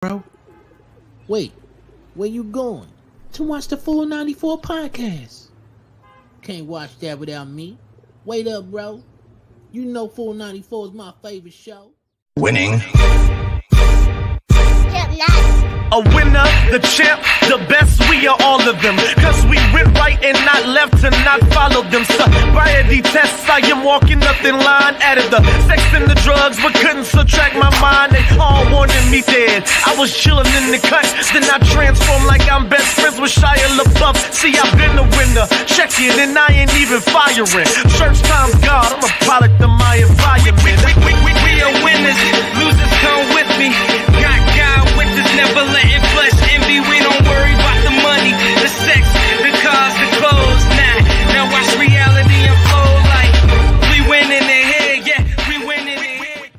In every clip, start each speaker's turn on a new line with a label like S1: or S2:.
S1: Bro, wait, where you going? To watch the Full 94 podcast. Can't watch that without me. Wait up, bro. You know Full 94 is my favorite show.
S2: Winning.
S3: A winner, the champ, the best, we are all of them. Cause we went right and not left to not follow them. Sobriety tests, I am walking up in line. Added the sex and the drugs, but couldn't subtract my mind. They all wanted me dead. I was chilling in the cut, then I transformed like I'm best friends with Shia LaBeouf. See, I've been a winner, check it, and I ain't even firing. Church time's God, I'm a product of my environment. We are winners, losers come with me. Got God with us, never letting flesh envy. We don't worry about the money, the sex, the cars, the clothes. Now watch reality unfold like we winning the head, yeah, we winning the head.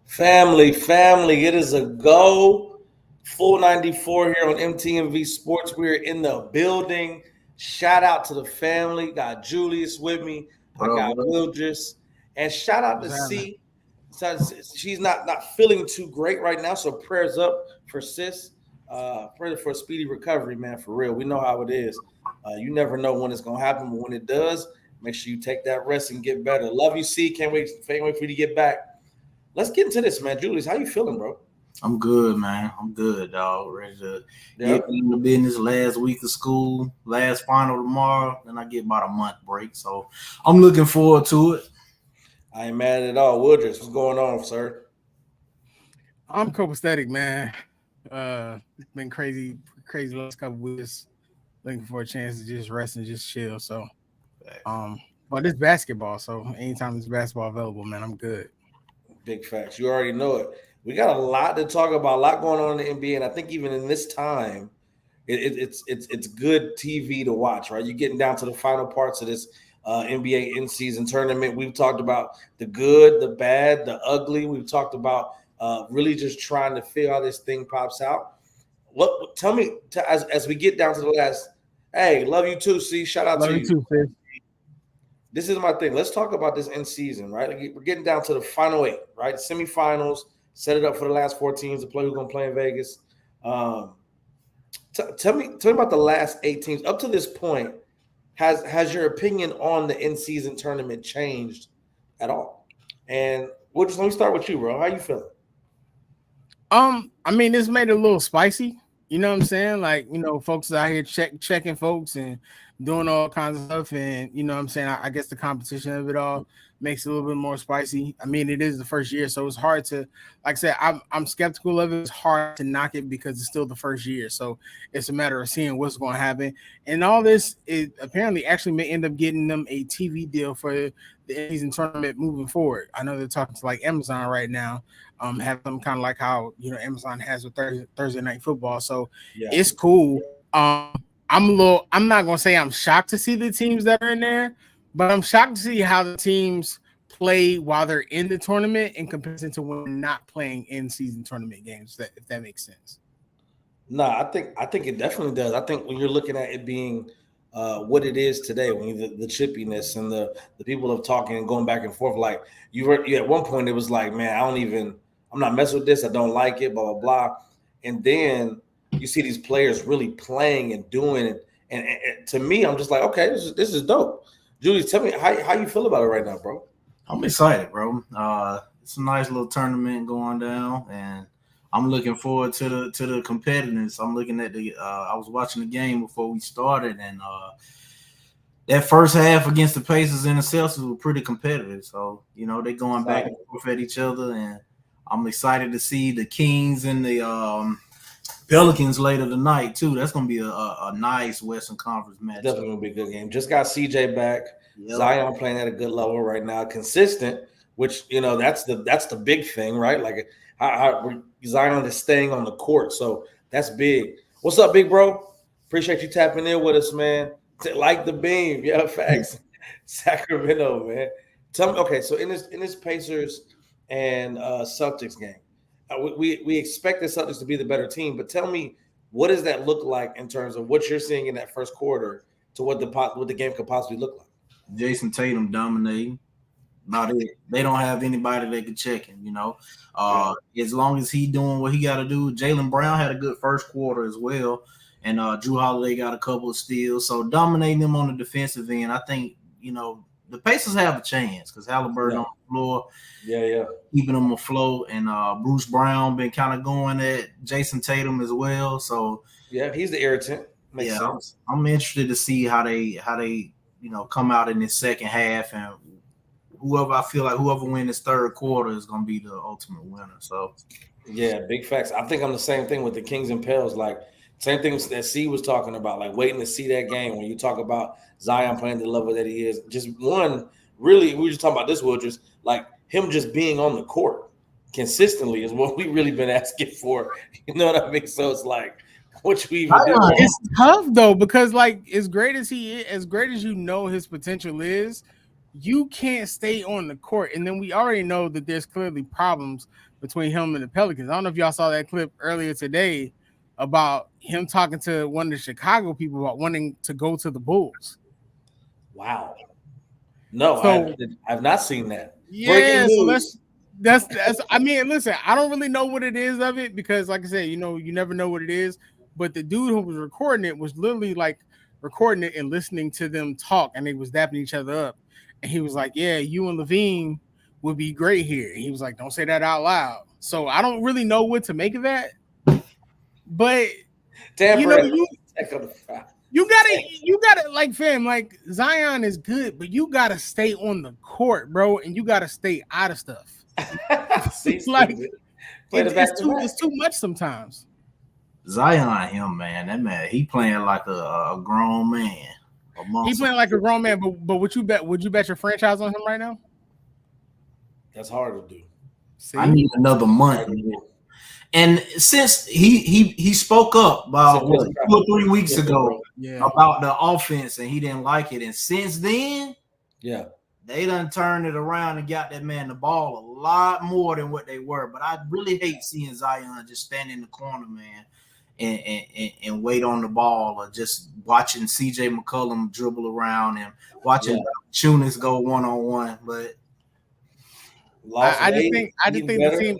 S4: Family, it is a go. Full 94 here on MTMV Sports. We're in the building. Shout out to the family. Got Julius with me. I got Wildress. And shout out to C. She's not feeling too great right now, so prayers up for sis. Prayers for a speedy recovery, man, for real. We know how it is. You never know when it's going to happen, but when it does, make sure you take that rest and get better. Love you, C. Can't wait for you to get back. Let's get into this, man. Julius, how you feeling, bro?
S5: I'm good, man. I'm good, dog. Ready to get into business. Last week of school, last final tomorrow, then I get about a month break. So I'm looking forward to it.
S4: I ain't mad at all. Woodress, what's going on, sir?
S6: I'm copacetic, man. It's been crazy last couple weeks. Looking for a chance to just rest and just chill. So, but it's basketball. So anytime there's basketball available, man, I'm good.
S4: Big facts. You already know it. We got a lot to talk about, a lot going on in the NBA, and I think even in this time, it's good TV to watch, right? You're getting down to the final parts of this NBA in-season tournament. We've talked about the good, the bad, the ugly. We've talked about really just trying to figure out how this thing pops out. Tell me as we get down to the last. Hey, love you too. See, shout out to you.
S6: Love you too, Sid.
S4: This is my thing. Let's talk about this in-season, right? We're getting down to the final 8, right? Semifinals. Set it up for the last 4 teams to play. Who's going to play in Vegas? Tell me about the last 8 teams up to this point. Has your opinion on the in-season tournament changed at all? And let me start with you, bro. How you feeling?
S6: I mean, this made it a little spicy. You know what I'm saying? Like, folks out here checking folks and doing all kinds of stuff. And, you know what I'm saying? I guess the competition of it all makes it a little bit more spicy. I mean, it is the first year, so it's hard to, like I said, I'm skeptical of it. It's hard to knock it because it's still the first year. So it's a matter of seeing what's going to happen. And all this, it apparently actually may end up getting them a TV deal for the in-season tournament moving forward. I know they're talking to like Amazon right now. Have them kind of like how Amazon has with Thursday Night Football. So it's cool. I'm not gonna say I'm shocked to see the teams that are in there, but I'm shocked to see how the teams play while they're in the tournament in comparison to when not playing in-season tournament games. If that makes sense.
S4: No, I think it definitely does. I think when you're looking at it being what it is today, when the chippiness and the people of talking and going back and forth, like you at one point it was like, man, I'm not messing with this. I don't like it, blah, blah, blah. And then you see these players really playing and doing it. And to me, I'm just like, okay, this is dope. Julius, tell me how you feel about it right now, bro.
S5: I'm excited, bro. It's a nice little tournament going down, and I'm looking forward to the competitiveness. I'm looking at I was watching the game before we started, and that first half against the Pacers and the Celtics were pretty competitive. So, they're going back and forth at each other, and I'm excited to see the Kings and the Pelicans later tonight, too. That's going to be a nice Western Conference match.
S4: Definitely going to be a good game. Just got CJ back. Yep. Zion playing at a good level right now. Consistent, which, that's the big thing, right? Like how Zion is staying on the court. So that's big. What's up, big bro? Appreciate you tapping in with us, man. Like the beam. Yeah, facts. Sacramento, man. Tell me, okay, so in this Pacers and Celtics game, we expect the Celtics to be the better team, but tell me, what does that look like in terms of what you're seeing in that first quarter to what the game could possibly look like?
S5: Jason Tatum dominating. About it. They don't have anybody that can check him, As long as he doing what he got to do. Jaylen Brown had a good first quarter as well, and Drew Holiday got a couple of steals. So dominating them on the defensive end, I think, the Pacers have a chance because Halliburton on the floor, keeping them afloat, and Bruce Brown been kind of going at Jason Tatum as well. So
S4: he's the irritant. Makes sense.
S5: I'm interested to see how they come out in this second half, and whoever wins this third quarter is going to be the ultimate winner. So
S4: big facts. I think I'm the same thing with the Kings and Pels. Like same thing that C was talking about, like waiting to see that game when you talk about Zion playing the level that he is. Just one, really, we were just talking about this, Wildress, like him just being on the court consistently is what we really been asking for. You know what I mean? So it's like, what you even do?
S6: It's tough though, because like as great as he is, as great as his potential is, you can't stay on the court. And then we already know that there's clearly problems between him and the Pelicans. I don't know if y'all saw that clip earlier today about him talking to one of the Chicago people about wanting to go to the Bulls.
S4: Wow. No, so, I've not seen that.
S6: Yeah, so that's I mean, listen, I don't really know what it is of it because like I said, you never know what it is. But the dude who was recording it was literally like recording it and listening to them talk, and they was dapping each other up. And he was like, yeah, you and Levine would be great here. He was like, don't say that out loud. So I don't really know what to make of that. But you gotta like, fam, like Zion is good, but you gotta stay on the court, bro, and you gotta stay out of stuff. Like it's too much sometimes.
S5: Zion, him, man, that man, he playing like a grown man.
S6: He playing like a grown man, but would you bet your franchise on him right now?
S4: That's hard to do.
S5: See? I need another month. And since he spoke up about 2 or 3 weeks ago about the offense and he didn't like it, and since then, they done turned it around and got that man the ball a lot more than what they were. But I really hate seeing Zion just stand in the corner, man, and wait on the ball, or just watching CJ McCollum dribble around and watching Tunis go one-on-one. But
S6: I just think the team.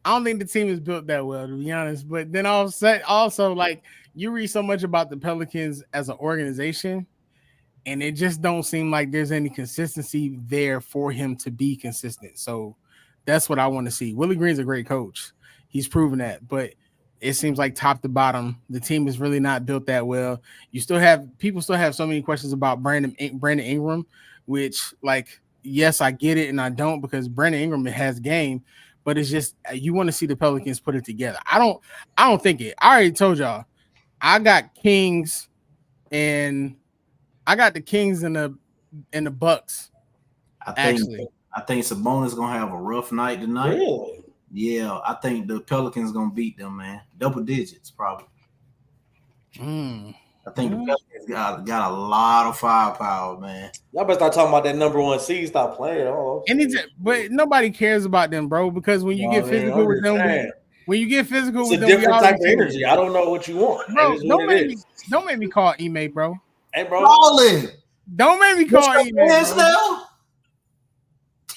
S6: I don't think the team is built that well, to be honest. But then also, like, you read so much about the Pelicans as an organization, and it just don't seem like there's any consistency there for him to be consistent. So that's what I want to see. Willie Green's a great coach. He's proven that. But it seems like top to bottom, the team is really not built that well. People still have so many questions about Brandon Ingram, which, like, yes, I get it and I don't, because Brandon Ingram has game. But it's just you want to see the Pelicans put it together. I don't think it. I already told y'all. I got Kings and the Bucks.
S5: I think Sabonis gonna have a rough night tonight.
S4: Really?
S5: Yeah, I think the Pelicans gonna beat them, man. Double digits, probably. I think the Pelicans got a lot of firepower, man.
S4: Y'all better start talking about that number one seed. Stop playing.
S6: But nobody cares about them, bro. Because when you get physical with them,
S4: it's a different type of energy. I don't know what you want.
S6: Bro, don't make me call Ime, bro.
S4: Hey, bro.
S6: Don't make me call Ime, bro.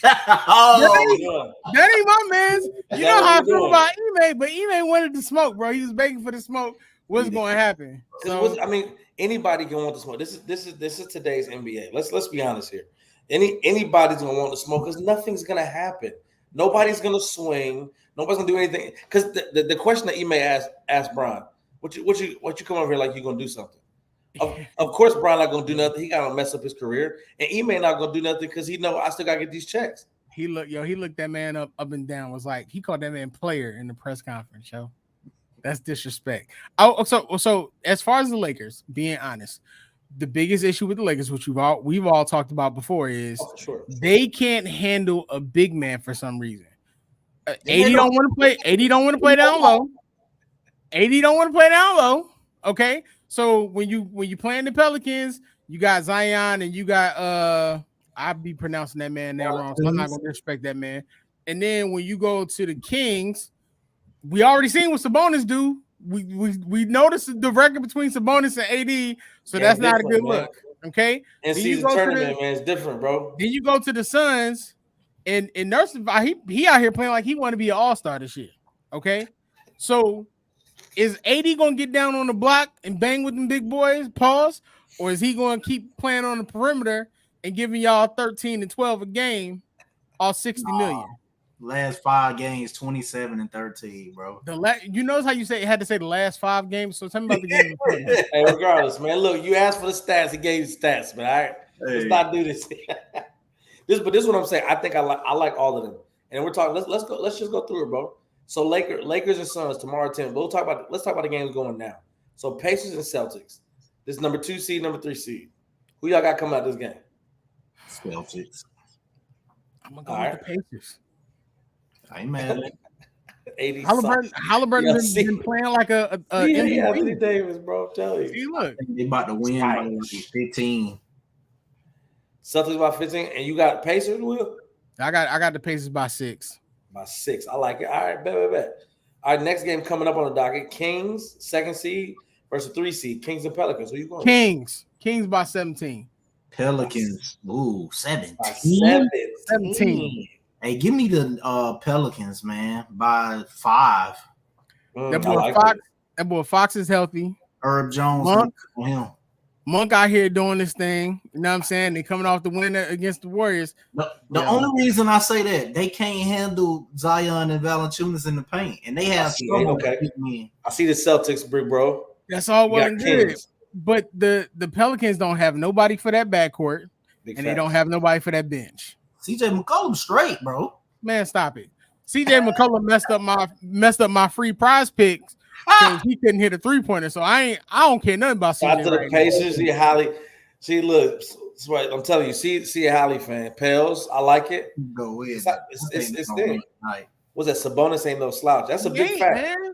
S6: That ain't my man's. You know how I feel about Ime, but Ime wanted to smoke, bro. He was begging for the smoke. What's going to happen?
S4: So, I mean, anybody can want to smoke. This is today's NBA. Let's be honest here. Anybody's gonna want to smoke because nothing's gonna happen. Nobody's gonna swing. Nobody's gonna do anything. Because the question that Ime asked Brian, what you come over here like you're gonna do something? Of course, Brian not gonna do nothing. He gotta mess up his career, and Ime not gonna do nothing because he know I still gotta get these checks.
S6: He looked that man up and down. Was like he called that man player in the press conference, yo. That's disrespect. So as far as the Lakers, being honest, the biggest issue with the Lakers, which we've all talked about before, is they can't handle a big man for some reason. AD don't want to play. AD don't want to play down low. AD don't want to play down low. Okay, so when you playing the Pelicans, you got Zion and you got I'd be pronouncing that man name wrong, so I'm not gonna disrespect that man. And then when you go to the Kings, we already seen what Sabonis do. We noticed the record between Sabonis and AD, so that's not a good look. Okay.
S4: In-Season Tournament, man, it's different, bro.
S6: Then you go to the Suns, And Nursing, he out here playing like he want to be an all-star this year. Okay, so is AD gonna get down on the block and bang with them big boys? Pause. Or is he gonna keep playing on the perimeter and giving y'all 13 and 12 a game, all 60 million?
S5: Last 5 games, 27 and 13, bro.
S6: You notice how you had to say the last 5 games. So tell me about the game.
S4: Hey, regardless, man. Look, you asked for the stats. He gave you stats, man. All right, let's not do this. This is what I'm saying. I think I like all of them. And we're talking. Let's just go through it, bro. So Lakers and Suns tomorrow 10. Let's talk about the games going now. So Pacers and Celtics. This is number 2 seed, number 3 seed. Who y'all got coming out this game?
S5: Celtics.
S6: I'm gonna go with the Pacers.
S5: I ain't mad at it.
S6: Halliburton been playing like a MVP.
S4: Anthony Davis, bro. Tell you.
S6: See, look,
S5: they about to win by like 15.
S4: Celtics by 15, and you got Pacers, Will?
S6: I got the Pacers by 6.
S4: By 6. I like it. All right, bet. All right, next game coming up on the docket. Kings, 2nd seed versus 3 seed. Kings and Pelicans. Who you going?
S6: Kings by 17.
S5: Pelicans. Ooh, 17.
S6: 17.
S5: Hey, give me the Pelicans, man, by 5.
S6: That boy Fox is healthy.
S5: Herb Jones on him.
S6: Monk out here doing this thing. You know what I'm saying? They coming off the win against the Warriors.
S5: The only reason I say that, they can't handle Zion and Valanciunas in the paint, and they have
S4: I see the Celtics, bro.
S6: That's all well and good. But the Pelicans don't have nobody for that backcourt, they don't have nobody for that bench.
S5: CJ McCollum straight, bro.
S6: Man, stop it. CJ McCollum messed up my free prize picks because he couldn't hit a 3-pointer. So I don't care nothing about CJ.
S4: After the Pacers, see Holly. See, look, right, I'm telling you, see a Holly fan. Pels, I like it.
S5: Go ahead.
S4: It's there. What's that? Sabonis ain't no slouch. That's a big fact. Man.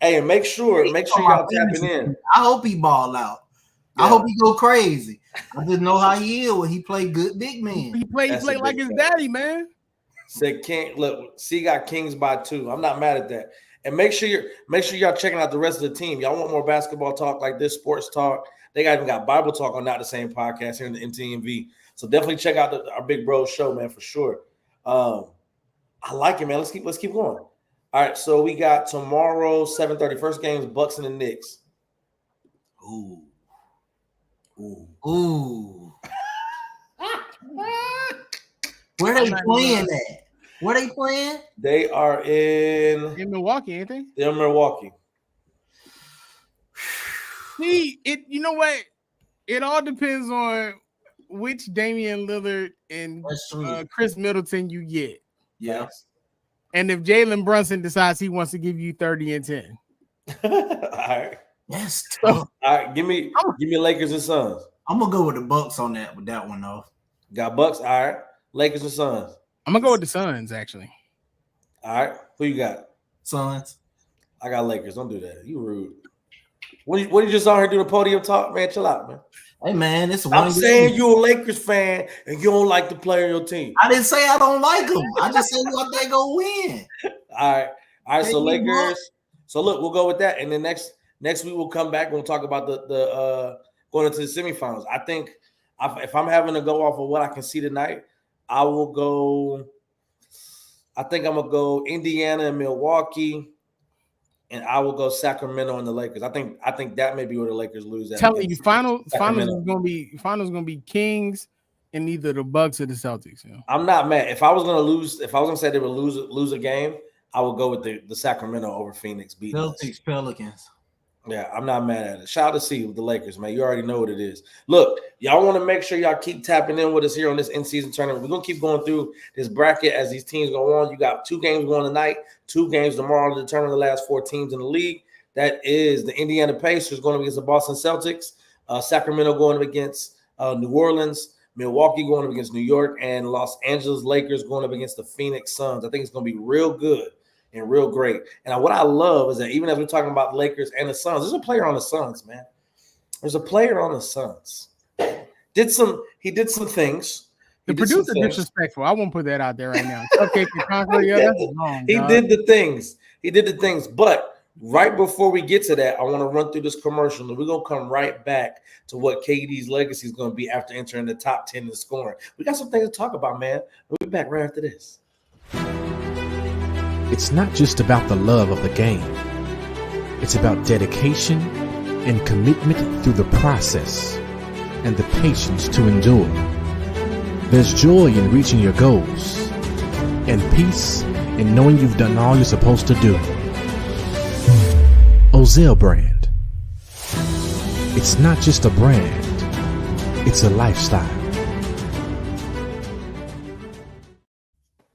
S4: Hey, and make sure y'all tapping in.
S5: I hope he ball out. Yeah. I hope he go crazy. I just know how he is when he play good big man.
S6: He played like his daddy, man.
S4: Said King, look, C got Kings by 2. I'm not mad at that. And make sure y'all checking out the rest of the team. Y'all want more basketball talk like this, sports talk. They even got Bible talk on Not the Same podcast here in the MTMV. So definitely check out our Big Bro show, man, for sure. I like it, man. Let's keep going. All right, so we got tomorrow 7:30. First game is Bucks and the Knicks. Ooh.
S5: Where they playing at? Where they playing?
S4: They are in
S6: Milwaukee, ain't they?
S4: They're in Milwaukee.
S6: See, you know what? It all depends on which Damian Lillard and Chris Middleton you get.
S4: Yes.
S6: And if Jalen Brunson decides he wants to give you 30 and 10.
S4: All right.
S5: Yes.
S4: All right, give me Lakers and Suns.
S5: I'm gonna go with the Bucks on that with that one though.
S4: Got Bucks. All right. Lakers and Suns.
S6: I'm gonna go with the Suns, actually.
S4: All right. Who you got?
S5: Suns.
S4: I got Lakers. Don't do that. You rude. What you just out here doing a podium talk, man? Chill out, man.
S5: Hey man,
S4: I'm saying you're a Lakers fan and you don't like the player on your team.
S5: I didn't say I don't like them. I just said what they gonna win.
S4: All right. So Lakers. So look, we'll go with that, and then next week we'll come back. We'll talk about the going into the semifinals. I think if I'm having to go off of what I can see tonight, I will go. I think I'm gonna go Indiana and Milwaukee. And I will go Sacramento and the Lakers. I think that may be where the Lakers lose.
S6: Telling you, finals is gonna be Kings and either the Bucks or the Celtics. You know?
S4: I'm not mad. If I was gonna say they would lose a game, I would go with the Sacramento over Phoenix beating
S5: Celtics, Pelicans.
S4: Yeah, I'm not mad at it. Shout out to C with the Lakers, man. You already know what it is. Look, y'all want to make sure y'all keep tapping in with us here on this in-season tournament. We're going to keep going through this bracket as these teams go on. You got 2 games going tonight, 2 games tomorrow to determine the last 4 teams in the league. That is the Indiana Pacers going up against the Boston Celtics, Sacramento going up against New Orleans, Milwaukee going up against New York, and Los Angeles Lakers going up against the Phoenix Suns. I think it's going to be real good and real great. And what I love is that even as we're talking about the Lakers and the Suns, there's a player on the Suns, man. There's a player on the Suns. He did some things.
S6: The producer disrespectful. I won't put that out there right now. Okay,
S4: he did the things. But Right before we get to that, I want to run through this commercial, and we're going to come right back to what KD's legacy is going to be after entering the top 10 in scoring. We got some things to talk about, man. We'll be back right after this.
S2: It's not just about the love of the game. It's about dedication and commitment through the process and the patience to endure. There's joy in reaching your goals and peace in knowing you've done all you're supposed to do. Ozell brand. It's not just a brand, it's a lifestyle.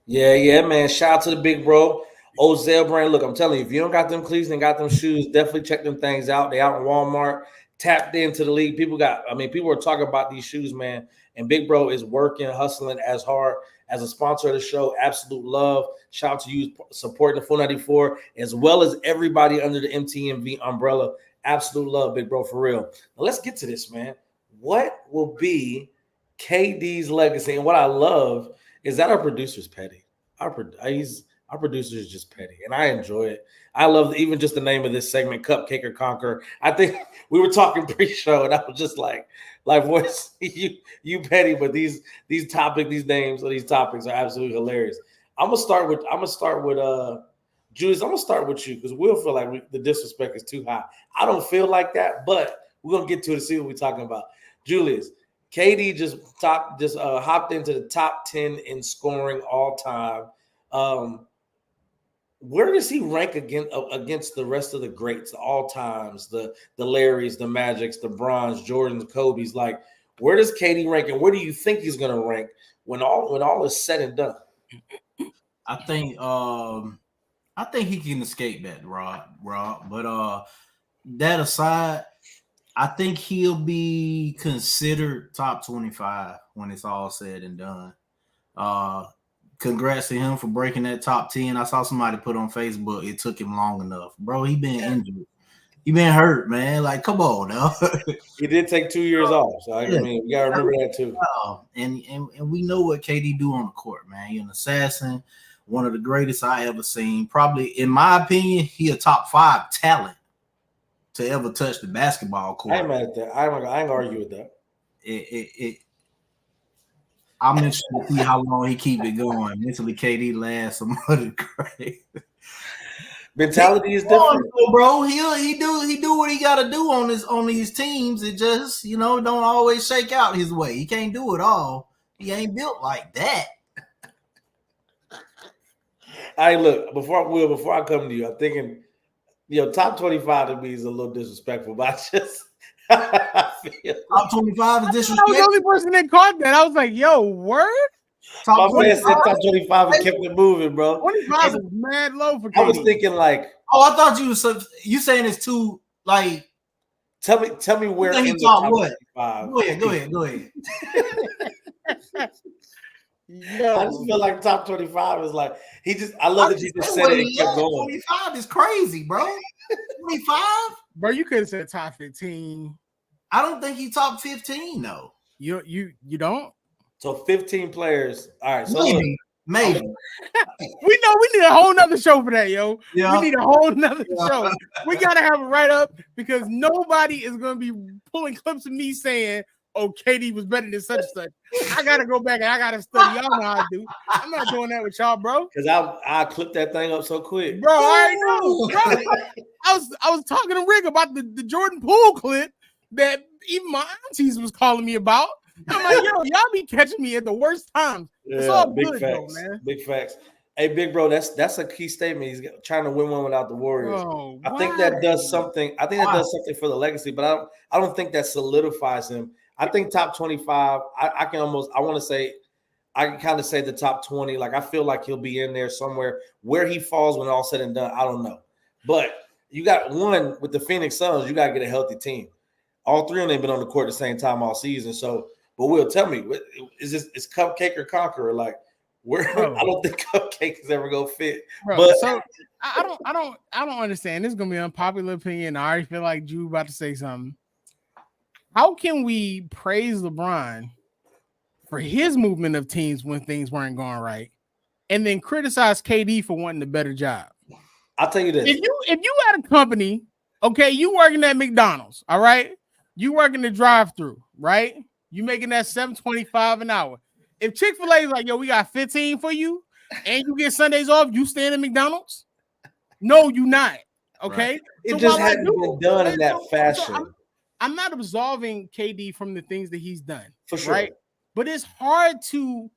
S4: Yeah, man. Shout out to the big bro. Ozell brand. Look, I'm telling you, if you don't got them cleats and got them shoes, definitely check them things out. They out in Walmart, tapped into the league. People are talking about these shoes, man. And big bro is working, hustling as hard as a sponsor of the show. Absolute love. Shout out to you supporting the 494, as well as everybody under the MTMV umbrella. Absolute love, big bro, for real. Now let's get to this, man. What will be KD's legacy? And what I love is that our producer's petty. Our producer is just petty, and I enjoy it. I love even just the name of this segment, Cupcake or Conquer. I think we were talking pre-show, and I was just like what's you petty, but these topics, these names, or these topics are absolutely hilarious. I'm gonna start with Julius. I'm gonna start with you because we'll feel like the disrespect is too high. I don't feel like that, but we're gonna get to it and see what we're talking about. Julius, KD just hopped into the top 10 in scoring all time. Where does he rank against the rest of the greats, the all times, the Larrys, the Magics, the Brons, Jordans, Kobe's? Like, where does KD rank, and where do you think he's going to rank when all is said and done?
S5: I think he can escape that, Rob. But that aside, I think he'll be considered top 25 when it's all said and done. Congrats to him for breaking that top 10. I saw somebody put on Facebook, it took him long enough. Bro, he been injured. He been hurt, man. Like, come on now.
S4: He did take 2 years off. So, I mean, we got to remember that too.
S5: And we know what KD do on the court, man. He's an assassin, one of the greatest I ever seen. Probably, in my opinion, he a top 5 talent to ever touch the basketball court.
S4: I ain't mad at that. I ain't gonna argue with that.
S5: I'm interested to see how long he keep it going. Mentally, KD lasts some other great.
S4: Mentality is different,
S5: bro. He do what he got to do on these teams. It just don't always shake out his way. He can't do it all. He ain't built like that.
S4: Hey, look, before I come to you, I'm thinking, top 25 to me is a little disrespectful, but
S5: top 25 is disrespectful.
S6: I was the only person that caught that. I was like, yo, word?
S4: My man said top 25 and kept it moving, bro.
S6: 25 is mad low for KD.
S4: I was thinking like,
S5: I thought you saying it's too like.
S4: Tell me where in the
S5: top
S4: what?
S5: 25. Go ahead.
S4: Yo. I just feel like top 25 is like I love that you just said it and kept going.
S5: 25 is crazy, bro. 25?
S6: Bro, you could have said top 15.
S5: I don't think he top 15 though.
S6: You don't?
S4: So 15 players. All right. So
S5: maybe.
S6: We need a whole nother show for that, yo. Yeah. We need a whole nother show. We gotta have it right up because nobody is gonna be pulling clips of me saying, oh, KD was better than such and such. I gotta go back and I gotta study. Y'all know how I do. I'm not doing that with y'all, bro.
S4: Because I clipped that thing up so quick.
S6: Bro, I know. Bro. I was talking to Rick about the Jordan Poole clip that even my aunties was calling me about. I'm like, yo, y'all be catching me at the worst times. It's all
S4: big
S6: good,
S4: facts,
S6: though, man.
S4: Big facts. Hey, big bro, that's a key statement. He's trying to win one without the Warriors.
S6: Bro,
S4: I think that does something. I think that does something for the legacy, but I don't think that solidifies him. I think top 25. I can kind of say the top 20. Like I feel like he'll be in there somewhere. Where he falls when all said and done, I don't know. But you got one with the Phoenix Suns. You got to get a healthy team. All three of them have been on the court at the same time all season. So, but Will, tell me, is Cupcake or Conqueror? Like, where? I don't think Cupcake is ever gonna fit.
S6: Bro,
S4: but
S6: so I don't understand. This is gonna be an unpopular opinion. I already feel like Drew about to say something. How can we praise LeBron for his movement of teams when things weren't going right, and then criticize KD for wanting a better job?
S4: I'll tell you this.
S6: If you had a company, okay, you working at McDonald's, all right? You working the drive-through, right? You making that $7.25 an hour. If Chick-fil-A is like, yo, we got 15 for you, and you get Sundays off, you staying at McDonald's? No, you not. Okay.
S5: Right.
S4: It just hadn't been done in that fashion.
S6: I'm not absolving KD from the things that he's done.
S4: For sure.
S6: Right. But it's hard to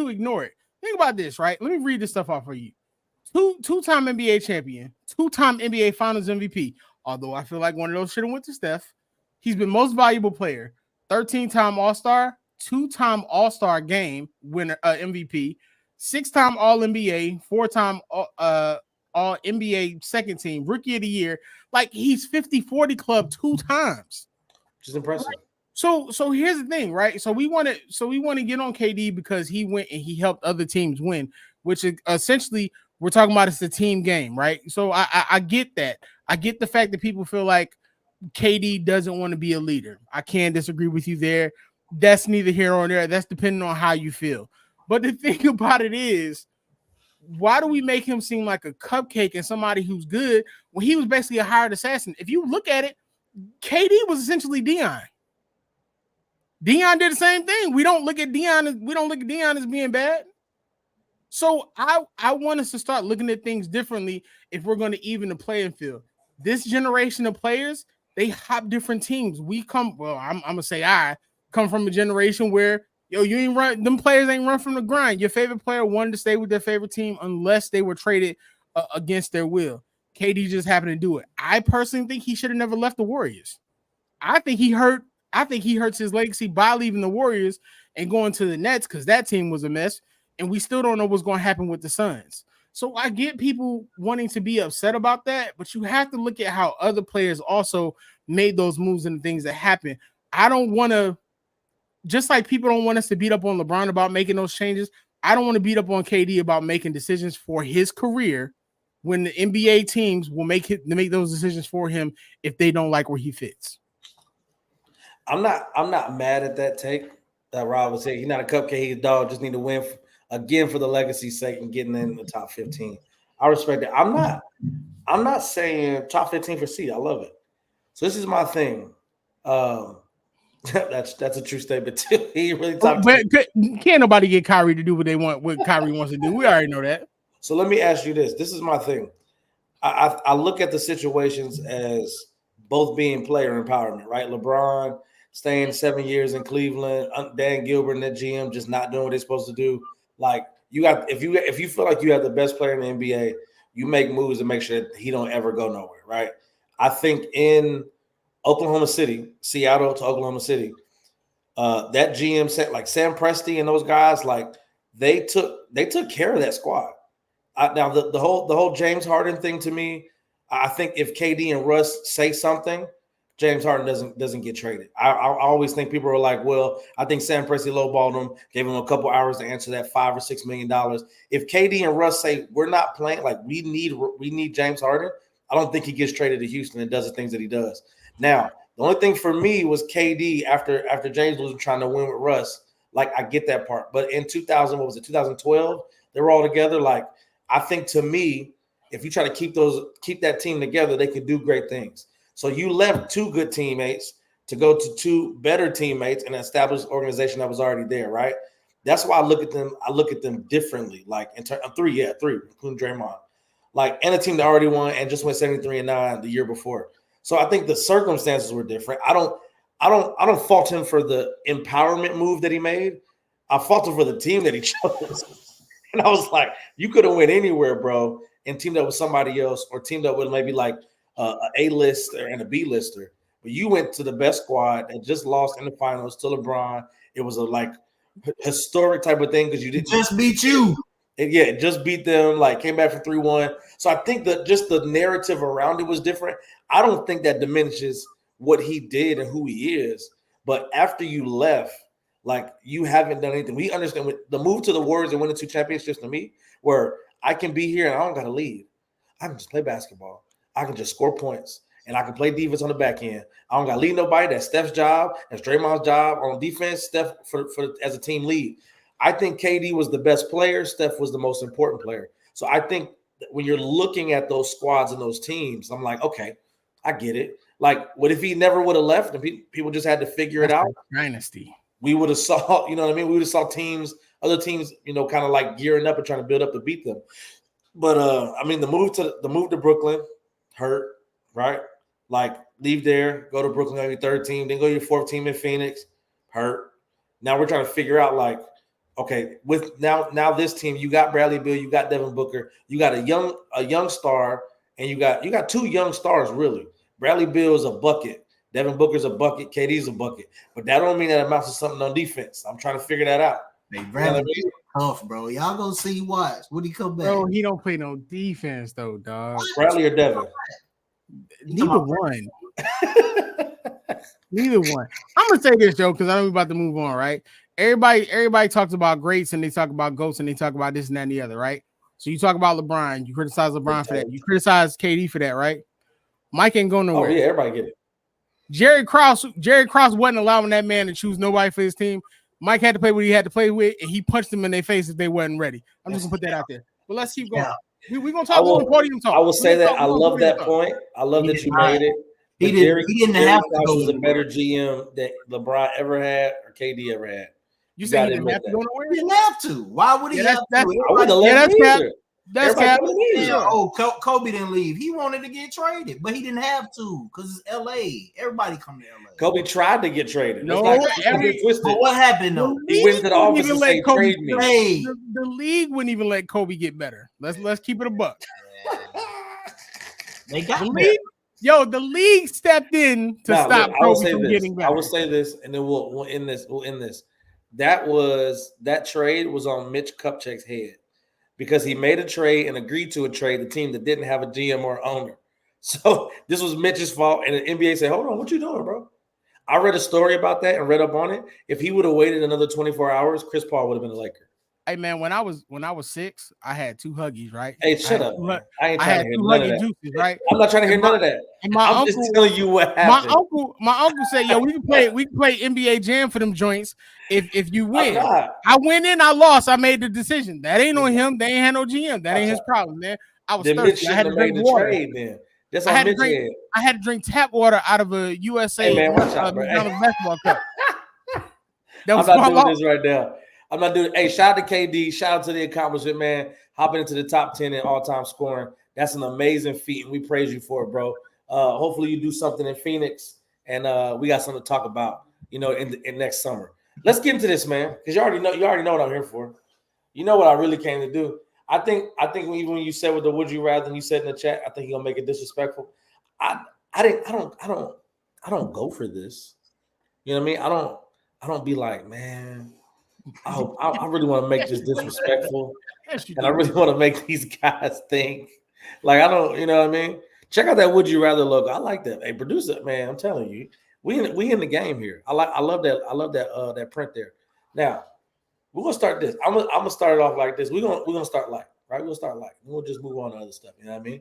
S6: ignore it. Think about this, right? Let me read this stuff off for you. Two-time NBA champion, two-time NBA Finals MVP. Although I feel like one of those should have went to Steph. He's been most valuable player, 13-time All-Star, two-time All-Star game winner, MVP, 6-time All-NBA, 4-time All-NBA second team, Rookie of the Year. Like he's 50-40 club 2 times.
S4: Which is impressive.
S6: Right? So here's the thing, right? So we want to get on KD because he went and he helped other teams win, which is essentially we're talking about it's a team game, right? So I get that. I get the fact that people feel like KD doesn't want to be a leader. I can't disagree with you there. That's neither here nor there. That's depending on how you feel. But the thing about it is, why do we make him seem like a cupcake and somebody who's good when he was basically a hired assassin? If you look at it, KD was essentially Dion. Dion did the same thing. We don't look at Dion as being bad. So I want us to start looking at things differently if we're going to even the playing field. This generation of players, they hop different teams. I'm gonna say I come from a generation where you ain't run. Them players ain't run from the grind. Your favorite player wanted to stay with their favorite team unless they were traded against their will. KD just happened to do it. I personally think he should have never left the Warriors. I think he hurts his legacy by leaving the Warriors and going to the Nets because that team was a mess, and we still don't know what's going to happen with the Suns. So I get people wanting to be upset about that, but you have to look at how other players also made those moves and the things that happen. I don't want to, just like people don't want us to beat up on LeBron about making those changes, I don't want to beat up on KD about making decisions for his career when the NBA teams will make those decisions for him if they don't like where he fits.
S4: I'm not mad at that take that Rob was saying. He's not a cupcake, he's a dog, just need to win again for the legacy's sake and getting in the top 15. I respect it. I'm not saying top 15 for seed. I love it. So this is my thing. That's a true statement too. He really talked.
S6: But can't nobody get Kyrie to do what they want, what Kyrie wants to do. We already know that.
S4: So let me ask you this. This is my thing. I look at the situations as both being player empowerment, right? LeBron staying 7 years in Cleveland, Dan Gilbert and the GM just not doing what they're supposed to do. Like you got, if you feel like you have the best player in the NBA, you make moves to make sure that he don't ever go nowhere, right? I think in Oklahoma City, Seattle to Oklahoma City, that GM set like Sam Presti and those guys, like they took care of that squad. Now the whole James Harden thing to me, I think if KD and Russ say something, James Harden doesn't get traded. I always think people are like, well, I think Sam Presti lowballed him, gave him a couple hours to answer that $5 or $6 million. If KD and Russ say we're not playing, like we need James Harden, I don't think he gets traded to Houston and does the things that he does. Now, the only thing for me was KD after James was trying to win with Russ. Like I get that part, but in 2012, they were all together. Like I think to me, if you try to keep that team together, they could do great things. So you left 2 good teammates to go to 2 better teammates and establish an organization that was already there, right? That's why I look at them. I look at them differently. Like in terms of 3, including Draymond, like and a team that already won and just went 73-9 the year before. So I think the circumstances were different. I don't fault him for the empowerment move that he made. I fault him for the team that he chose. And I was like, you could have went anywhere, bro, and teamed up with somebody else or teamed up with maybe like an A-lister and a B-lister. But you went to the best squad and just lost in the finals to LeBron. It was a historic type of thing because you didn't
S5: just beat you.
S4: It just beat them, like came back from 3-1. So I think that just the narrative around it was different. I don't think that diminishes what he did and who he is. But after you left, like you haven't done anything. We understand the move to the Warriors and winning 2 championships to me, where I can be here and I don't got to leave. I can just play basketball. I can just score points and I can play defense on the back end. I don't got to lead nobody. That's Steph's job. That's Draymond's job on defense. Steph for as a team lead. I think KD was the best player. Steph was the most important player. So I think when you're looking at those squads and those teams, I'm like, okay, I get it. Like, what if he never would have left and people just had to figure it out?
S6: Dynasty.
S4: We would have saw, you know what I mean? We would have saw other teams, kind of like gearing up and trying to build up to beat them. But I mean, the move to Brooklyn hurt, right? Like, leave there, go to Brooklyn on your third team, then go to your fourth team in Phoenix, hurt. Now we're trying to figure out, like, okay, with now this team, you got Bradley Beal, you got Devin Booker, you got a young star, and you got two young stars, really. Bradley Beal is a bucket, Devin Booker's a bucket, KD's a bucket. But that don't mean that amounts to something on defense. I'm trying to figure that out.
S5: Hey, Bradley Beal tough, bro. Y'all gonna see watch when he come back.
S6: Bro, he don't play no defense though, dog.
S4: Bradley or Devin?
S6: Neither one. Neither one. I'm gonna say this, Joe, because I know we're about to move on, right? Everybody talks about greats and they talk about GOATs and they talk about this and that and the other, right? So you talk about LeBron, you criticize LeBron for that, you criticize KD for that, right? Mike ain't going nowhere.
S4: Oh, yeah, everybody get it.
S6: Jerry Krause wasn't allowing that man to choose nobody for his team. Mike had to play what he had to play with, and he punched them in their face if they wasn't ready. I'm just gonna put that out there. But let's keep going. We're gonna talk about podium talk.
S4: I will say that I love that point. I love that you made it.
S5: He didn't have to go.
S4: Was a better GM that LeBron ever had or KD ever had.
S6: You said he didn't have to go nowhere?
S5: He didn't have to. Why would he have to?
S4: I wouldn't have let him either.
S6: That's cap.
S5: Oh, Kobe didn't leave. He wanted to get traded, but he didn't have to because it's LA. Everybody come to LA.
S4: Kobe tried to get traded.
S6: No,
S5: but what happened though?
S4: He went to the office and said, "Trade me."
S6: Hey. The league wouldn't even let Kobe get better. Let's keep it a buck.
S5: They got
S6: the league. Yo, the league stepped in to stop Kobe from getting better.
S4: I will say this, and then we'll end this. We'll end this. That trade was on Mitch Kupchak's head. Because he made a trade and agreed to a trade, the team that didn't have a GM or owner. So this was Mitch's fault. And the NBA said, hold on, what you doing, bro? I read a story about that and read up on it. If he would have waited another 24 hours, Chris Paul would have been a Laker.
S6: Hey, man, when I was 6, I had 2 Huggies, right?
S4: Hey, shut up. I ain't trying to hear none of that.
S6: Juices, right?
S4: I'm not trying to hear none of that. I'm just telling you what happened.
S6: My uncle said, yo, we can play NBA Jam for them joints if you win. I went in, I lost, I made the decision. That ain't on him. They ain't had no GM. That ain't his problem, man. I was thirsty. I had to drink water.
S4: Then. That's I
S6: had to drink tap water out of a USA basketball cup.
S4: I'm not doing this right now. I'm not doing. Hey, shout out to KD. Shout out to the accomplishment, man. Hopping into the top 10 in all-time scoring. That's an amazing feat, and we praise you for it, bro. Hopefully, you do something in Phoenix, and we got something to talk about, in next summer. Let's get into this, man, because you already know what I'm here for. You know what I really came to do. I think even when you said with the would you rather, and you said in the chat, I think you're gonna make it disrespectful. I don't go for this. You know what I mean? I don't be like, man. I really want to make this disrespectful, and I really want to make these guys think. Like, I don't, you know what I mean? Check out that "Would You Rather" logo. I like that. Hey, producer, man, I'm telling you, we in the game here. I love that. That print there. Now we're gonna start this. I'm gonna start it off like this. We're gonna start light, right? We'll start light. We'll just move on to other stuff. You know what I mean?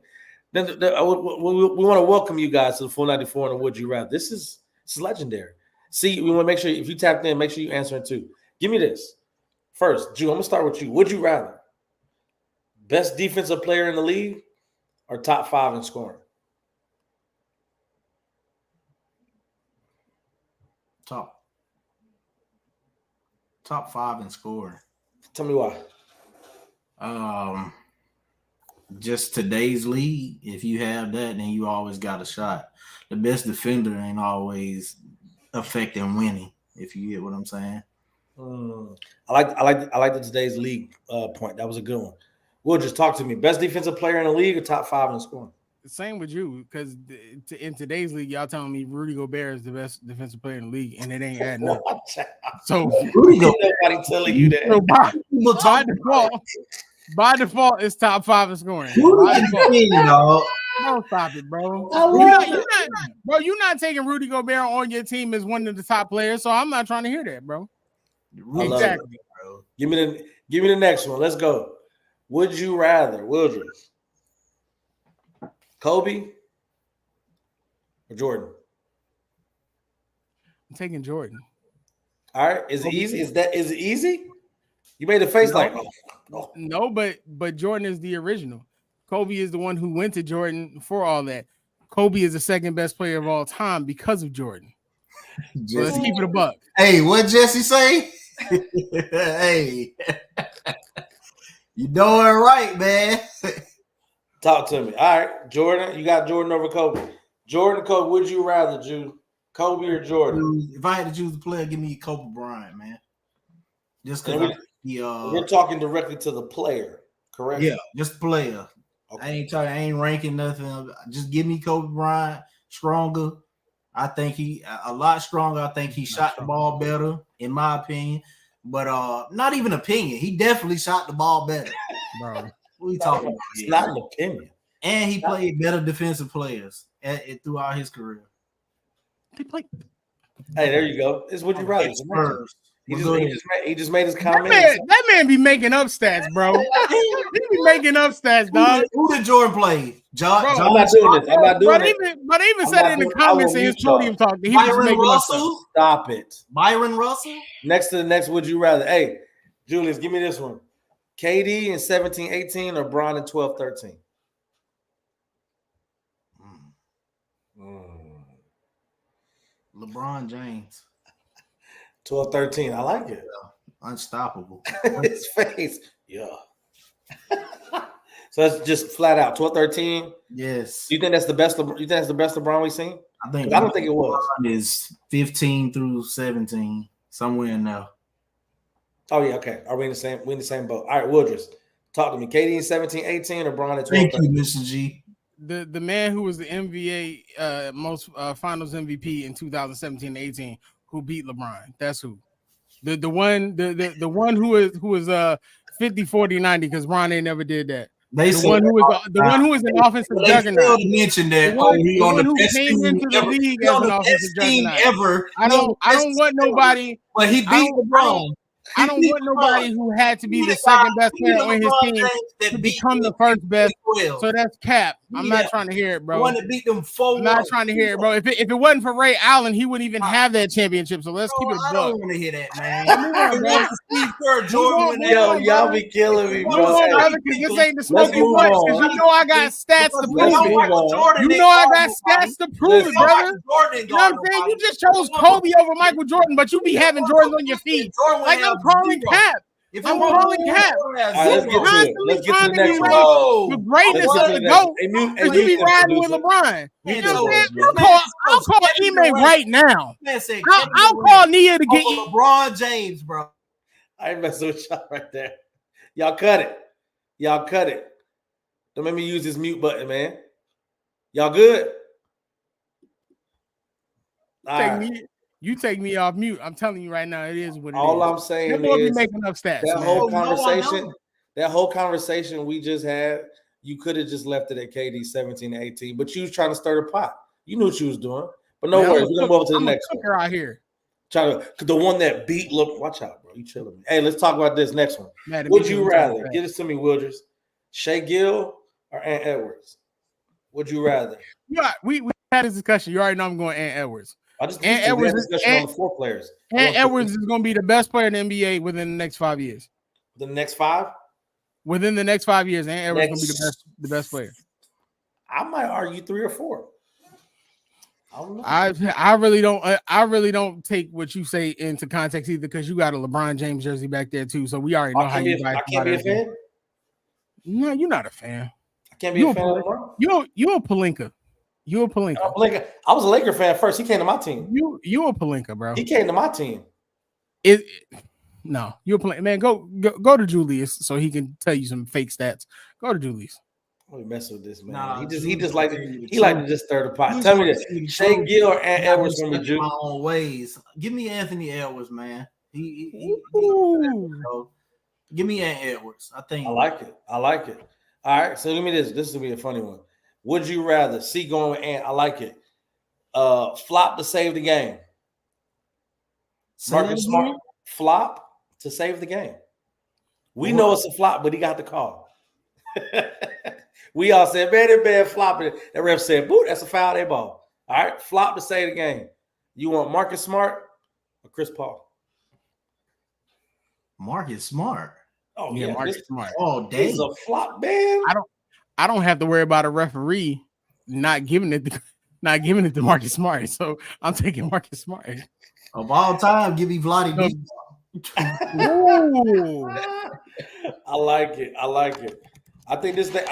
S4: Then we want to welcome you guys to the full 94 and the "Would You Rather." This is legendary. See, we want to make sure if you tapped in, make sure you answer it too. Give me this. First, Drew, I'm going to start with you. Would you rather best defensive player in the league or top 5 in scoring?
S5: Top 5 in scoring.
S4: Tell me why.
S5: Just today's league, if you have that, then you always got a shot. The best defender ain't always affecting winning, if you get what I'm saying.
S4: I like the today's league point. That was a good one. Will, just talk to me. Best defensive player in the league or top 5 in scoring?
S6: Same with you, because in today's league, y'all telling me Rudy Gobert is the best defensive player in the league, and it ain't adding up. So
S4: Rudy nobody telling you that.
S6: So by default, it's top 5 in scoring. Don't stop it, bro. You're not taking Rudy Gobert on your team as one of the top players, so I'm not trying to hear that, bro. Exactly,
S4: bro. Give me the next one. Let's go. Would you rather, Wildred, Kobe or Jordan?
S6: I'm taking Jordan.
S4: All right. Is it easy? Is it easy? You made a face like
S6: no, but Jordan is the original. Kobe is the one who went to Jordan for all that. Kobe is the second best player of all time because of Jordan. So let's keep it a buck.
S5: Hey, what Jesse say? Hey, you doing right, man.
S4: Talk to me. All right, Jordan. You got Jordan over Kobe. Jordan, Kobe. Would you rather, Jude? Kobe or Jordan?
S5: If I had to choose a player, give me Kobe Bryant, man. Just because
S4: we're talking directly to the player, correct?
S5: Yeah, just player.
S4: Okay.
S5: I ain't ranking nothing. Just give me Kobe Bryant. Stronger. I think he a lot stronger. I think he shot the ball better, in my opinion. But not even opinion. He definitely shot the ball better.
S6: Bro.
S5: What are you talking about?
S4: It's not an opinion.
S5: And he played better defensive players throughout his career.
S6: They play.
S4: Hey, there you go. It's what you rather. He just made his comment.
S6: That man be making up stats, bro. He be making up stats, dog.
S5: Who did Jordan play? John.
S4: I'm not doing this. I'm not doing it.
S6: But I even said it in the comments in his podium talk. That he was
S5: Byron
S6: making
S5: Russell.
S4: Stop it.
S5: Byron Russell.
S4: Next to the next, would you rather? Hey, Julius, give me this one. KD in 17-18 or Bron in 12-13?
S5: LeBron James.
S4: 12-13. I like it.
S5: Yeah. Unstoppable.
S4: His face. Yeah. So that's just flat out 12-13.
S5: Yes.
S4: Do you think that's the best? You think that's the best LeBron we've seen?
S5: I don't think it was. Is 15 through 17 somewhere in there.
S4: Oh yeah. Okay. Are we in the same? We in the same boat? All right, Woodruss, talk to me. KD in 17-18 or Bron at 12-13?
S5: Thank you, Mr. G.
S6: The man who was the NBA most Finals MVP in 2017-18 who beat LeBron. That's who. The one who was 50-40-90 because Ron ain't never did that. The one who was an offensive juggernaut.
S5: They mentioned that.
S6: The one who came into the league as an offensive juggernaut
S5: ever.
S6: I don't want nobody.
S5: But he beat LeBron.
S6: I don't want nobody who had to be the second best player on his team to become the first best. So that's cap. I'm not trying to hear it, bro.
S5: The one that beat them 4-1.
S6: I'm not trying to hear it, bro. If it wasn't for Ray Allen, he wouldn't even have that championship. So let's keep it.
S5: I don't want to hear that, man. Steve Kerr, Jordan.
S4: Yo, y'all be killing me, bro.
S6: This ain't the smoky punch because you know I got stats to prove it. You know I got stats to prove it, brother. You know what I'm saying? You just chose Kobe over Michael Jordan, but you be having Jordans on your feet. Like I'm calling cap. I'm calling cap.
S4: Let's get to the next one.
S6: The greatness of the GOAT because you be riding with LeBron. You know what I'm saying? I'll call Ime right now. I'll call Nia to get you.
S5: LeBron James, bro.
S4: I ain't messing with y'all right there. Y'all cut it. Don't make me use this mute button, man. Y'all good?
S6: You take me off mute. I'm telling you right now, it is what it is.
S4: All I'm saying is
S6: making up stats.
S4: That whole conversation we just had, you could have just left it at KD 17-18, but you was trying to stir the pot. You knew what you was doing. But no worries, we're gonna move to the next one.
S6: Out here.
S4: The one that beat. Look, watch out, bro. You chilling me. Hey, let's talk about this next one. Would you rather? Give this to me, Wilders. Shea Gill or Ant Edwards? Would you rather?
S6: Yeah, we had this discussion. You already know I'm going Ant Edwards.
S4: I just Ant Edwards on the 4 players.
S6: Ant Edwards is going to be the best player in the NBA within the next 5 years.
S4: The next 5?
S6: Within the next 5 years, Ant Edwards is going to be the best player.
S4: I might argue 3 or 4. I don't know.
S6: I really don't take what you say into context either because you got a LeBron James jersey back there too. So we already know how you guys.
S4: I can't be a fan.
S6: No, you're not a fan.
S4: I can't be a fan of LeBron.
S6: You're a Palinka. You're a Palinka.
S4: I was a Laker fan first. He came to my team.
S6: You a Palinka, bro.
S4: He came to my team.
S6: No, you're a Palinka. Man, go to Julius so he can tell you some fake stats. Go to Julius.
S4: We mess with this man. Nah, he just like to just stir the pot. Tell me this: Shea Gill or Ant Edwards from the Jew?
S5: My own ways. Give me Anthony Edwards, man. Give me Ant Edwards. I
S4: like it. All right, so give me this. This will be a funny one. Would you rather see going with Ant? I like it. Flop to save the game. Marcus Smart flop to save the game. We know it's a flop, but he got the call. We all said, man, that man flopping. That ref said, boo, that's a foul, they ball. All right, flop to save the game. You want Marcus Smart or Chris Paul?
S5: Marcus Smart.
S4: Oh, yeah,
S6: Marcus Smart.
S5: Oh, dang.
S4: He's a flop, man.
S6: I don't have to worry about a referee not giving it to Marcus Smart. So I'm taking Marcus Smart.
S5: Of all time, give me Vlade
S6: No.
S5: D.
S6: Ooh.
S4: I like it. I like it. I think this thing.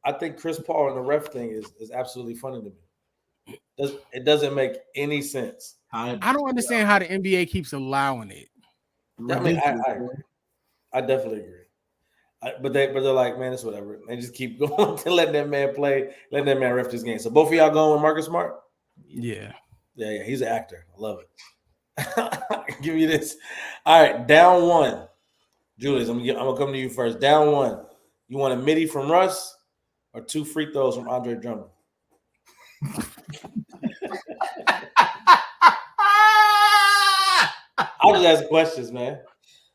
S4: I think Chris Paul and the ref thing is absolutely funny to me. It doesn't make any sense.
S6: I don't understand how the NBA keeps allowing it.
S4: I mean, I agree. I definitely agree. But they're like, man, it's whatever. They just keep going to letting that man play, letting that man ref this game. So both of y'all going with Marcus Smart?
S6: Yeah.
S4: Yeah. He's an actor. I love it. Give me this. All right, down one. Julius, I'm gonna come to you first. Down one. You want a midi from Russ or 2 free throws from Andre Drummond? I'll just ask questions, man.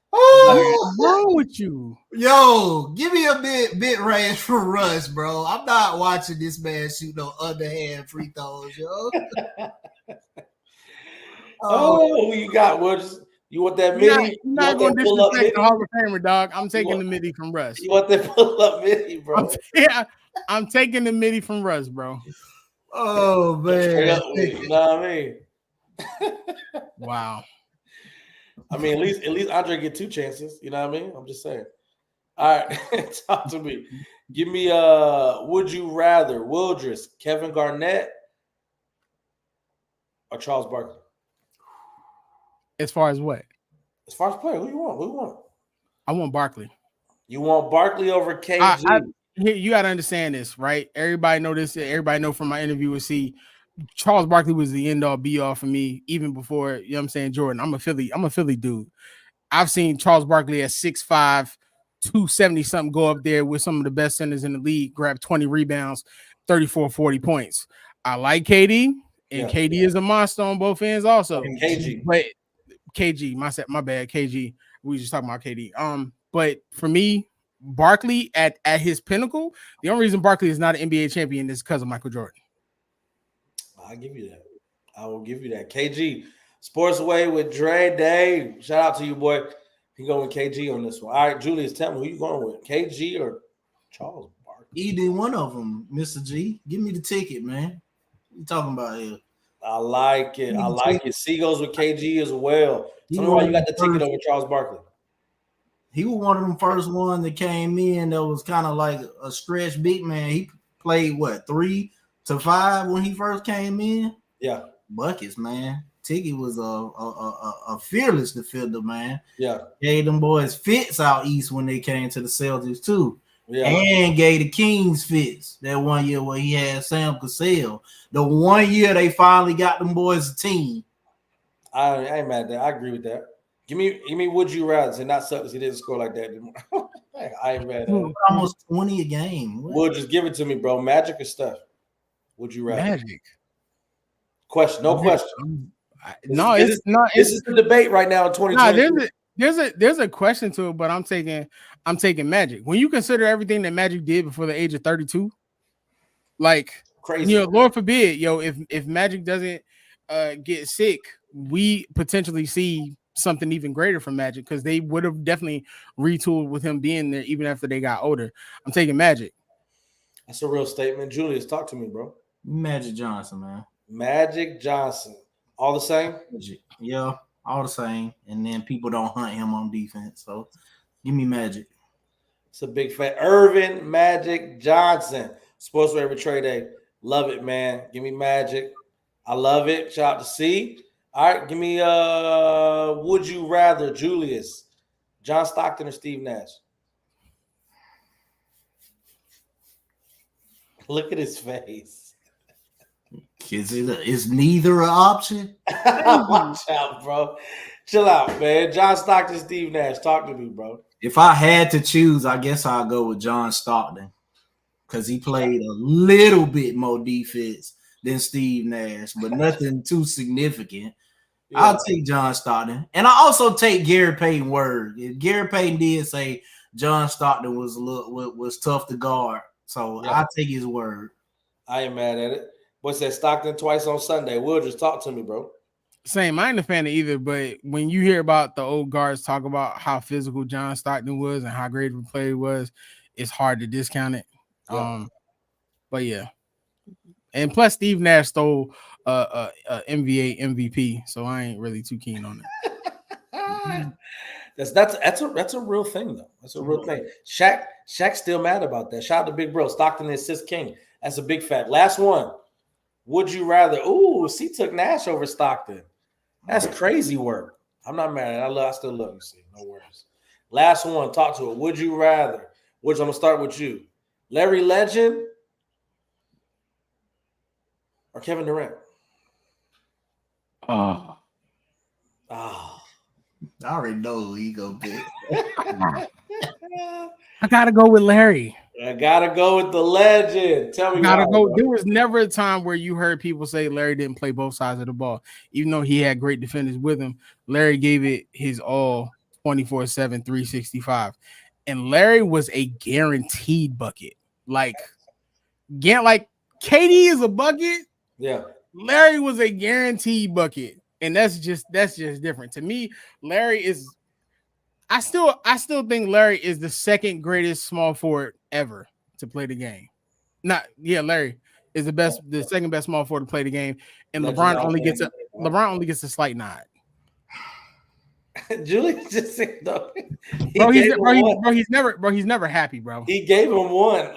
S6: What's wrong with you?
S5: Yo, give me a bit range for Russ, bro. I'm not watching this man shoot no underhand free throws, yo.
S4: Who you got, Woods? You want that midi?
S6: You're not going to disrespect the Hall of Famer, dog. I'm taking the midi from Russ.
S4: You want that pull-up midi, bro?
S6: I'm taking the midi from Russ, bro.
S5: Oh, man.
S4: You know what I mean?
S6: Wow.
S4: I mean, at least Andre get 2 chances. You know what I mean? I'm just saying. All right, talk to me. Give me would you rather Wildress, Kevin Garnett, or Charles Barkley?
S6: As far as what?
S4: As far as player, who you want?
S6: I want Barkley.
S4: You want Barkley over KG?
S6: You got to understand this, right? Everybody know this. Everybody know from my interview with C. Charles Barkley was the end all be all for me, even before, you know what I'm saying, Jordan. I'm a Philly dude. I've seen Charles Barkley at 6'5", 270 something go up there with some of the best centers in the league, grab 20 rebounds, 34, 40 points. I like KD, and KD is a monster on both ends also.
S4: And KG.
S6: But KG, my bad, KG. We just talking about KD. But for me, Barkley at his pinnacle, the only reason Barkley is not an NBA champion is because of Michael Jordan.
S4: I'll give you that. I will give you that. KG, Sportsway with Dre Dave. Shout out to you, boy. He going with KG on this one. All right, Julius, tell me who you going with, KG or Charles Barkley?
S5: Either one of them, Mr. G. Give me the ticket, man. What you talking about here?
S4: I like it. I like it. C goes with KG as well. Tell me why you got the ticket over Charles Barkley.
S5: He was one of them first ones that came in that was kind of like a stretch big man. He played, 3 to 5 when he first came in?
S4: Yeah.
S5: Buckets, man. Tiggy was a fearless defender, man.
S4: Yeah.
S5: Gave them boys fits out east when they came to the Celtics, too.
S4: Yeah.
S5: And gave the Kings fits that one year where he had Sam Cassell. The one year they finally got them boys a team.
S4: I ain't mad at that. I agree with that. Give me would you rather, and not suck because he didn't score like that anymore. I ain't mad at that.
S5: Almost 20 a game.
S4: Would just give it to me, bro. Magic or Steph? Would you rather?
S6: Magic.
S4: Question, no question.
S6: No, it's not.
S4: This is the debate right now in 2020.
S6: There's a question to it, but I'm taking Magic. When you consider everything that Magic did before the age of 32, like
S4: crazy.
S6: Lord forbid, if Magic doesn't get sick, we potentially see something even greater from Magic because they would have definitely retooled with him being there even after they got older. I'm taking Magic.
S4: That's a real statement. Julius, talk to me, bro.
S5: Magic Johnson, man.
S4: Magic Johnson. All the same?
S5: Yeah, all the same. And then people don't hunt him on defense. So give me Magic.
S4: It's a big fan. Irvin Magic Johnson. Sports Every Trade Day. Love it, man. Give me Magic. I love it. Shout out to C. All right, give me would you rather, Julius, John Stockton or Steve Nash? Look at his face.
S5: Is neither an option?
S4: Watch out, bro. Chill out, man. John Stockton, Steve Nash. Talk to me, bro.
S5: If I had to choose, I guess I'll go with John Stockton because he played a little bit more defense than Steve Nash, but nothing too significant. Yeah. I'll take John Stockton. And I also take Gary Payton's word. If Gary Payton did say John Stockton was tough to guard, so yeah. I'll take his word.
S4: I ain't mad at it. What's that? Stockton twice on Sunday. Will just talk to me, bro.
S6: Same. I ain't a fan of either, but when you hear about the old guards talk about how physical John Stockton was and how great of a player he was, it's hard to discount it.
S4: Yeah.
S6: But yeah. And plus Steve Nash stole NBA MVP, so I ain't really too keen on it.
S4: That's a real thing though. That's a real thing. Shaq's still mad about that. Shout out to Big Bro Stockton, the assist king. That's a big fact. Last one. Would you rather? Ooh, C took Nash over Stockton. That's crazy work. I'm not mad. I still love you, C. No worries. Last one. Talk to it. Would you rather? Which I'm gonna start with you. Larry Legend or Kevin Durant?
S6: Oh.
S4: Oh.
S5: I already know who he go pick.
S6: I gotta go with Larry.
S4: I gotta go with the legend. Tell me
S6: Gotta
S4: why,
S6: go.
S4: bro.
S6: There was never a time where you heard people say Larry didn't play both sides of the ball, even though he had great defenders with him. Larry gave it his all 24/7, 365. And Larry was a guaranteed bucket. Like KD is a bucket.
S4: Yeah.
S6: Larry was a guaranteed bucket. And that's just different. To me, Larry is I still think Larry is the second greatest small forward ever to play the game. Larry is the second best small forward to play the game, and LeBron only gets a slight nod.
S4: Julie just said though.
S6: He's never happy, bro.
S4: He gave him one.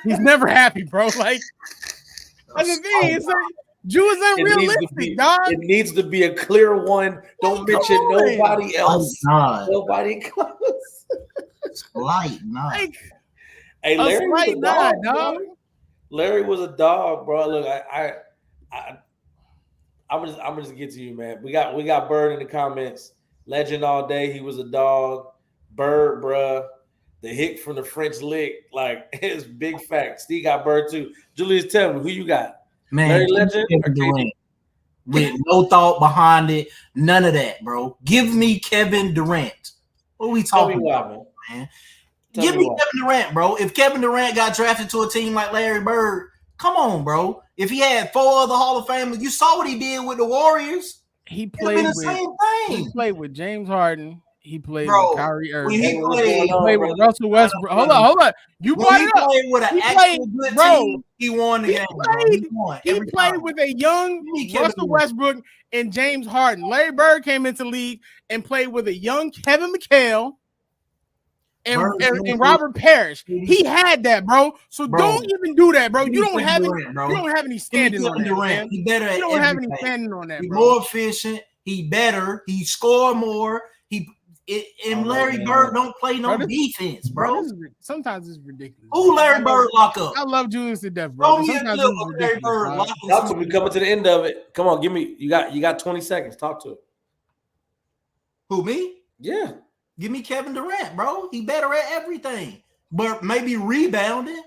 S6: He's never happy, bro. Like that's the thing. It's like Jew is unrealistic, dog.
S4: It needs to be a clear one. Don't mention nobody else. Nobody close.
S5: Slight nod.
S4: Hey, Larry was a dog,
S6: dog.
S4: Larry was a dog, bro. Look, I'm just get to you, man. We got Bird in the comments. Legend all day. He was a dog. Bird, bruh. The hick from the French lick. Like, it's big facts. Steve got Bird too. Julius, tell me who you got.
S5: Man,
S4: Larry Legend or
S5: Durant. With no thought behind it. None of that, bro. Give me Kevin Durant. What are we talking about, man? Give me Kevin Durant, bro. If Kevin Durant got drafted to a team like Larry Bird, come on, bro. If he had 4 other Hall of Famers, you saw what he did with the Warriors.
S6: He played the same thing. He played with James Harden. He played with Kyrie Irving.
S5: He played
S6: with Russell Westbrook. Hold on. You brought it up.
S5: Played with an actual good team. He won the game.
S6: He played with a young Russell Westbrook and James Harden. Larry Bird came into the league and played with a young Kevin McHale and Robert Parrish. He had that, bro. So don't even do that, bro. You don't have any standing on that, man.
S5: He better at
S6: you don't have any standing on that,
S5: He's
S6: bro.
S5: more efficient. He better. He score more. Larry Bird don't play no defense, bro.
S6: Sometimes it's ridiculous.
S5: Who Larry Bird lock up?
S6: I love Julius to death, bro. Sometimes it's
S4: Larry Bird talk to me. Coming to the end of it. Come on, give me. You got 20 seconds. Talk to it.
S5: Who, me?
S4: Yeah.
S5: Give me Kevin Durant, bro. He better at everything, but maybe rebounding.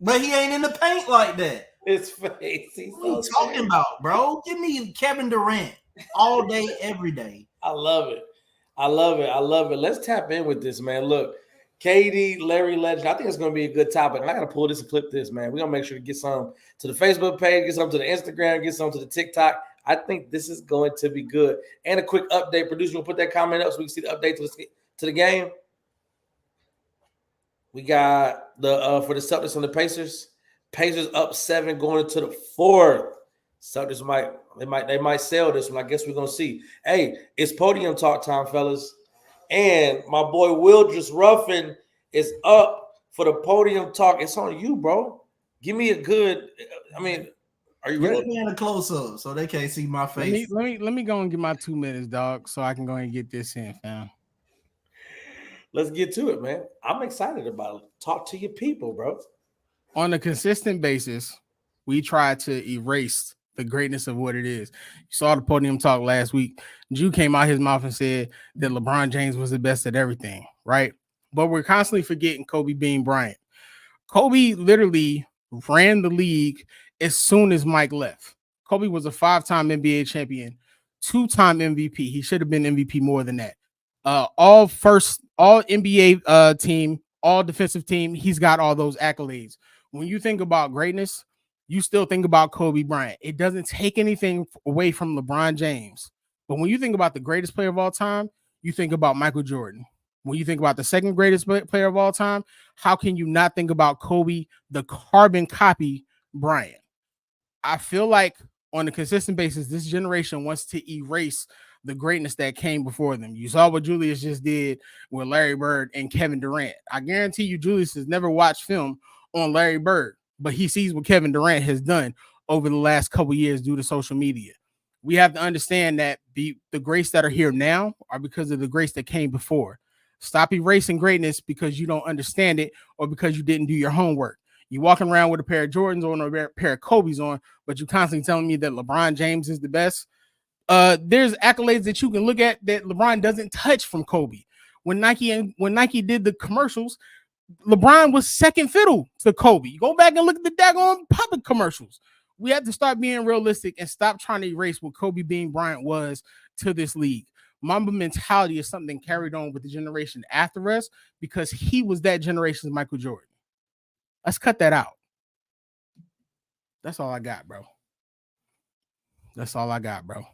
S5: But he ain't in the paint like that.
S4: His face.
S5: What are you talking about, bro? Give me Kevin Durant all day, every day.
S4: I love it. Let's tap in with this, man. Look, KD, Larry Legend. I think it's going to be a good topic. I got to pull this and clip this, man. We're going to make sure to get some to the Facebook page, get some to the Instagram, get some to the TikTok. I think this is going to be good. And a quick update. Producer, will put that comment up so we can see the update to the game. We got the for the Celtics and the Pacers. Pacers up 7 going into the 4th. Celtics might sell this one. I guess we're gonna see. Hey, it's podium talk time, fellas. And my boy Wildress Ruffin is up for the podium talk. It's on you, bro. Give me a good. Are you ready?
S5: Let me in a close up so they can't see my face.
S6: Let me go and get my 2 minutes, dog, so I can go and get this in, fam.
S4: Let's get to it, man. I'm excited about it. Talk to your people, bro.
S6: On a consistent basis, we try to erase the greatness of what it is. You saw the podium talk last week. Jew came out his mouth and said that LeBron James was the best at everything, right? But we're constantly forgetting Kobe Bean Bryant. Kobe literally ran the league as soon as Mike left. Kobe was a 5-time NBA champion, 2-time MVP. He should have been MVP more than that. All NBA team, all defensive team. He's got all those accolades. When you think about greatness, you still think about Kobe Bryant. It doesn't take anything away from LeBron James. But when you think about the greatest player of all time, you think about Michael Jordan. When you think about the second greatest player of all time, how can you not think about Kobe, the carbon copy Bryant? I feel like on a consistent basis, this generation wants to erase the greatness that came before them. You saw what Julius just did with Larry Bird and Kevin Durant. I guarantee you, Julius has never watched film on Larry Bird, but he sees what Kevin Durant has done over the last couple years due to social media. We have to understand that the greats that are here now are because of the greats that came before. Stop erasing greatness because you don't understand it or because you didn't do your homework. You walking around with a pair of Jordans on or a pair of Kobe's on, but you constantly telling me that LeBron James is the best. There's accolades that you can look at that LeBron doesn't touch from Kobe. When Nike did the commercials, LeBron was second fiddle to Kobe. You go back and look at the daggone public commercials. We have to start being realistic and stop trying to erase what Kobe Bean Bryant was to this league. Mamba mentality is something carried on with the generation after us because he was that generation's Michael Jordan. Let's cut that out. That's all I got, bro. That's all I got, bro.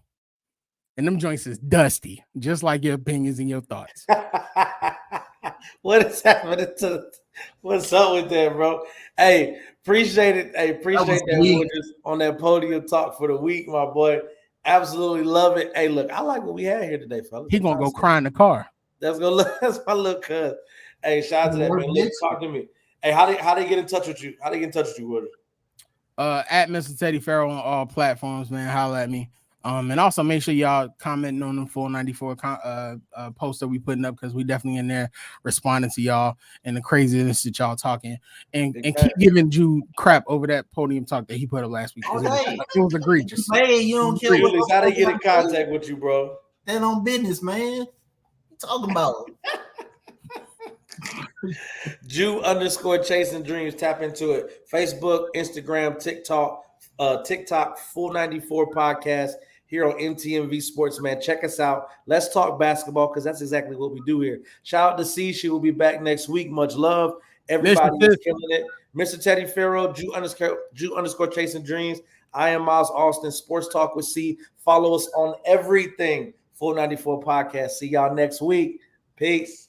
S6: And them joints is dusty, just like your opinions and your thoughts.
S4: What is happening what's up with that, bro? Hey, appreciate it. Hey, appreciate that on that podium talk for the week, my boy. Absolutely love it. Hey, look, I like what we had here today, fellas.
S6: He gonna go cry in the car.
S4: That's my little cuz. Hey, shout out to that, man. Look, talk to me. Hey, how they get in touch with you? How they get in touch with you, Woody?
S6: At Mr. Teddy Farrell on all platforms, man. Holla at me. And also make sure y'all commenting on them 494 posts that we putting up because we definitely in there responding to y'all and the craziness that y'all talking and keep giving Jude crap over that podium talk that he put up last week.
S5: Okay.
S6: It was egregious.
S5: Hey, you don't care
S4: what how they get in contact with you, bro?
S5: That on business, man. What you talking about?
S4: Jew_ chasing dreams. Tap into it. Facebook, Instagram, TikTok, Full 94 podcast here on MTMV Sports, man. Check us out. Let's talk basketball because that's exactly what we do here. Shout out to C. She will be back next week. Much love. Everybody is killing it. Mr. Teddy Farrell, Jew_ chasing dreams. I am Miles Austin. Sports Talk with C. Follow us on everything. Full 94 podcast. See y'all next week. Peace.